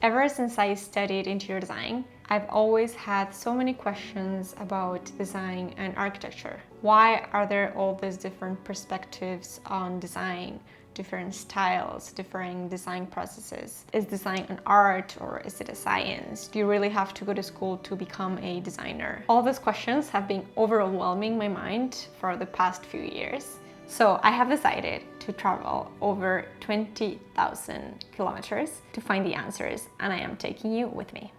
Ever since I studied interior design, I've always had so many questions about design and architecture. Why are there all these different perspectives on design, different styles, differing design processes? Is design an art or is it a science? Do you really have to go to school to become a designer? All these questions have been overwhelming my mind for the past few years. So I have decided to travel over 20,000 kilometers to find the answers, and I am taking you with me.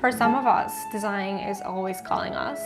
For some of us, design is always calling us.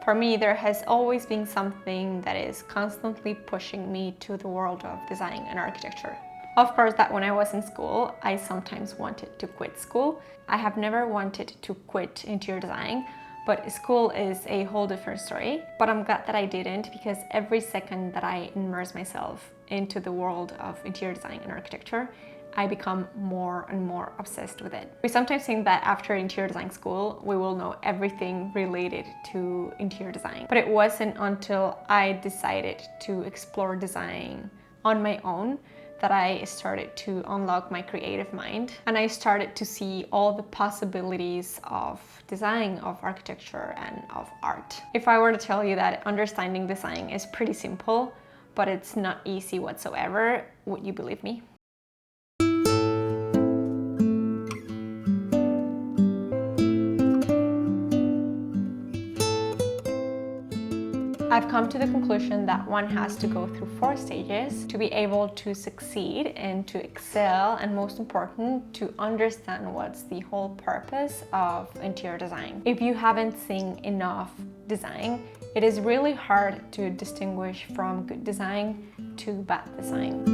For me, there has always been something that is constantly pushing me to the world of design and architecture. Of course, that when I was in school, I sometimes wanted to quit school. I have never wanted to quit interior design, but school is a whole different story. But I'm glad that I didn't, because every second that I immerse myself into the world of interior design and architecture, I become more and more obsessed with it. We sometimes think that after interior design school, we will know everything related to interior design. But it wasn't until I decided to explore design on my own that I started to unlock my creative mind, and I started to see all the possibilities of design, of architecture, and of art. If I were to tell you that understanding design is pretty simple, but it's not easy whatsoever, would you believe me? I've come to the conclusion that one has to go through 4 stages to be able to succeed and to excel, and most important, to understand what's the whole purpose of interior design. If you haven't seen enough design, it is really hard to distinguish from good design to bad design.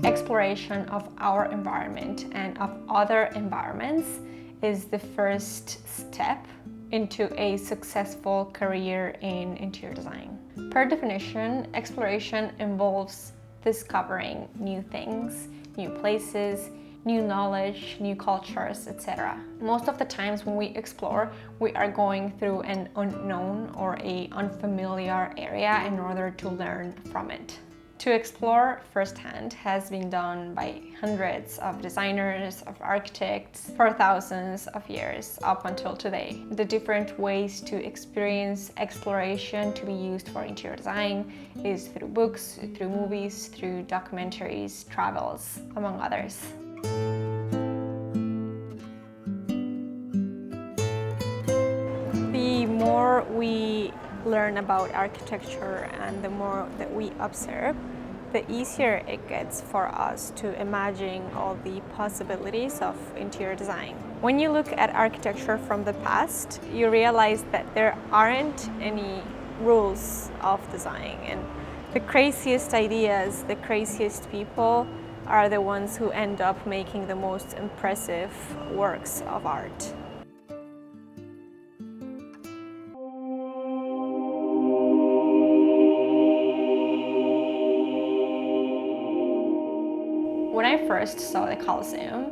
Exploration of our environment and of other environments is the first step into a successful career in interior design. Per definition, exploration involves discovering new things, new places, new knowledge, new cultures, etc. Most of the times when we explore, we are going through an unknown or an unfamiliar area in order to learn from it. To explore firsthand has been done by hundreds of designers, of architects for thousands of years up until today. The different ways to experience exploration to be used for interior design is through books, through movies, through documentaries, travels, among others. The more we learn about architecture and the more that we observe, the easier it gets for us to imagine all the possibilities of interior design. When you look at architecture from the past, you realize that there aren't any rules of design, and the craziest ideas, the craziest people are the ones who end up making the most impressive works of art. When I first saw the Colosseum,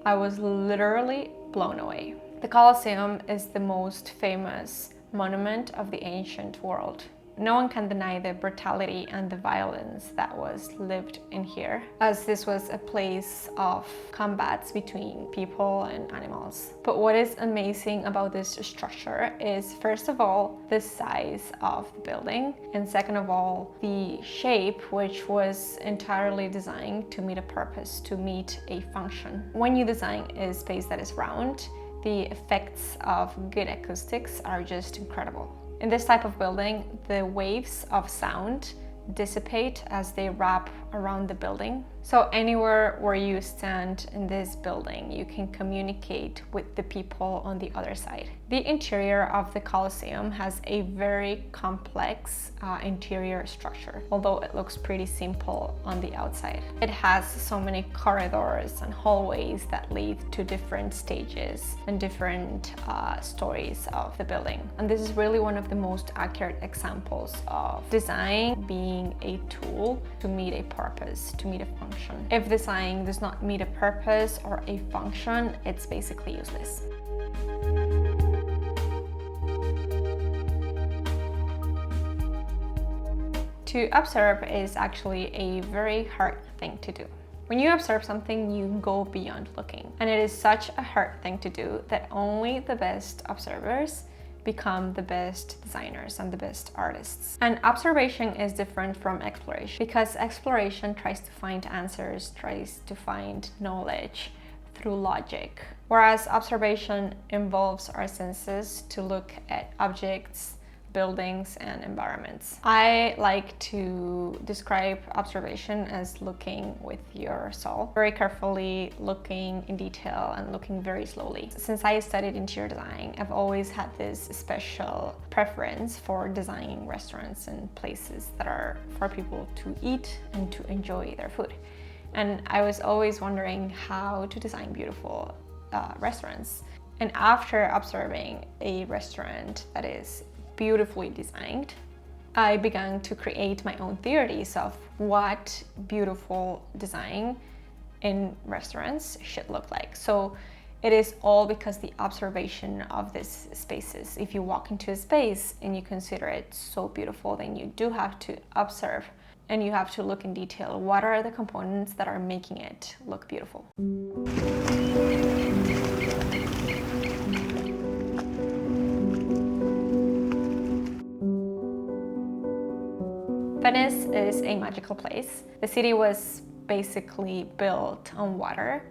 I was literally blown away. The Colosseum is the most famous monument of the ancient world. No one can deny the brutality and the violence that was lived in here, as this was a place of combats between people and animals. But what is amazing about this structure is, first of all, the size of the building, and second of all, the shape, which was entirely designed to meet a purpose, to meet a function. When you design a space that is round, the effects of good acoustics are just incredible. In this type of building, the waves of sound dissipate as they wrap around the building. So anywhere where you stand in this building, you can communicate with the people on the other side. The interior of the Colosseum has a very complex interior structure, although it looks pretty simple on the outside. It has so many corridors and hallways that lead to different stages and different stories of the building. And this is really one of the most accurate examples of design being a tool to meet a purpose, to meet a function. If design does not meet a purpose or a function, it's basically useless. To observe is actually a very hard thing to do. When you observe something, you go beyond looking. And it is such a hard thing to do that only the best observers become the best designers and the best artists. And observation is different from exploration, because exploration tries to find answers, tries to find knowledge through logic, whereas observation involves our senses to look at objects, buildings, and environments. I like to describe observation as looking with your soul, very carefully, looking in detail and looking very slowly. Since I studied interior design, I've always had this special preference for designing restaurants and places that are for people to eat and to enjoy their food. And I was always wondering how to design beautiful restaurants. And after observing a restaurant that is beautifully designed, I began to create my own theories of what beautiful design in restaurants should look like. So it is all because the observation of these spaces. If you walk into a space and you consider it so beautiful, then you do have to observe and you have to look in detail. What are the components that are making it look beautiful? Venice is a magical place. The city was basically built on water.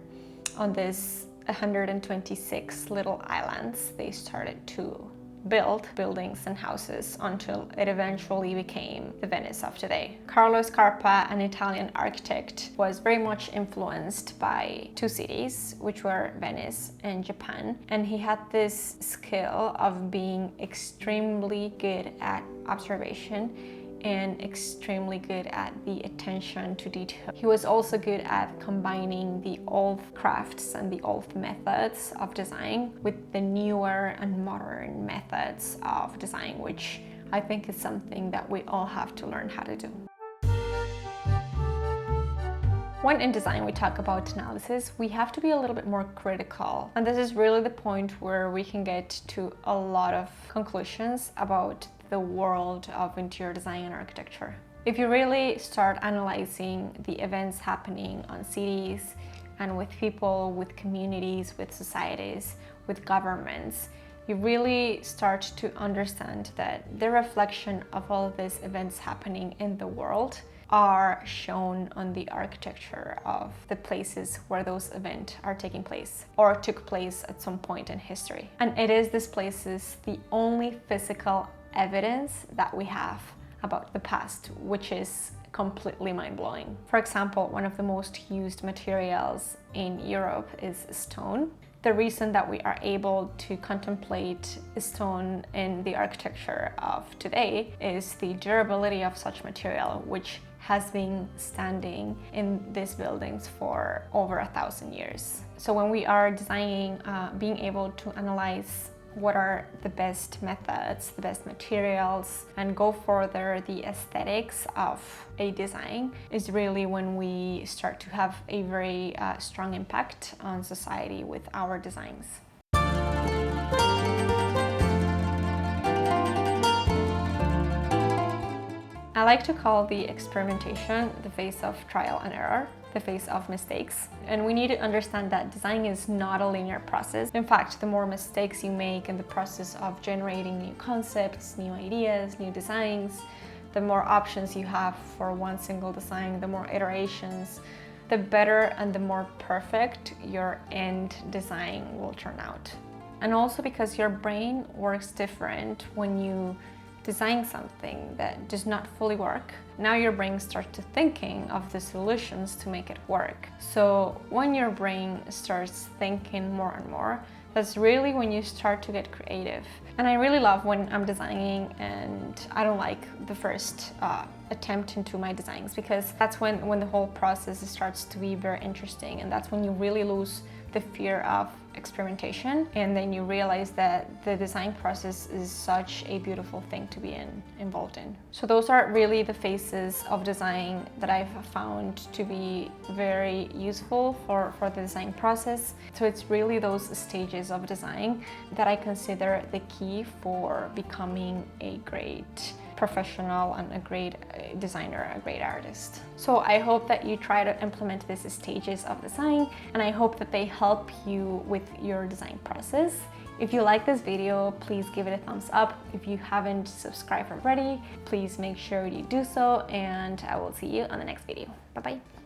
On this 126 little islands, they started to build buildings and houses until it eventually became the Venice of today. Carlo Scarpa, an Italian architect, was very much influenced by two cities, which were Venice and Japan. And he had this skill of being extremely good at observation and extremely good at the attention to detail. He was also good at combining the old crafts and the old methods of design with the newer and modern methods of design, which I think is something that we all have to learn how to do. When in design we talk about analysis, we have to be a little bit more critical. And this is really the point where we can get to a lot of conclusions about the world of interior design and architecture. If you really start analyzing the events happening on cities and with people, with communities, with societies, with governments, you really start to understand that the reflection of all of these events happening in the world are shown on the architecture of the places where those events are taking place or took place at some point in history. And it is these places the only physical evidence that we have about the past, which is completely mind-blowing. For example, one of the most used materials in Europe is stone. The reason that we are able to contemplate stone in the architecture of today is the durability of such material, which has been standing in these buildings for over 1,000 years. So when we are designing, being able to analyze what are the best methods, the best materials, and go further the aesthetics of a design is really when we start to have a very strong impact on society with our designs. I like to call the experimentation the phase of trial and error, the phase of mistakes. And we need to understand that design is not a linear process. In fact, the more mistakes you make in the process of generating new concepts, new ideas, new designs, the more options you have for one single design, the more iterations, the better and the more perfect your end design will turn out. And also because your brain works different when you design something that does not fully work, now your brain starts to thinking of the solutions to make it work. So when your brain starts thinking more and more, that's really when you start to get creative. And I really love when I'm designing and I don't like the first attempt into my designs, because that's when the whole process starts to be very interesting, and that's when you really lose the fear of experimentation, and then you realize that the design process is such a beautiful thing to be involved in. So those are really the phases of design that I've found to be very useful for the design process. So it's really those stages of design that I consider the key for becoming a great professional and a great designer, a great artist. So I hope that you try to implement these stages of design, and I hope that they help you with your design process. If you like this video, please give it a thumbs up. If you haven't subscribed already, please make sure you do so, and I will see you on the next video. Bye bye.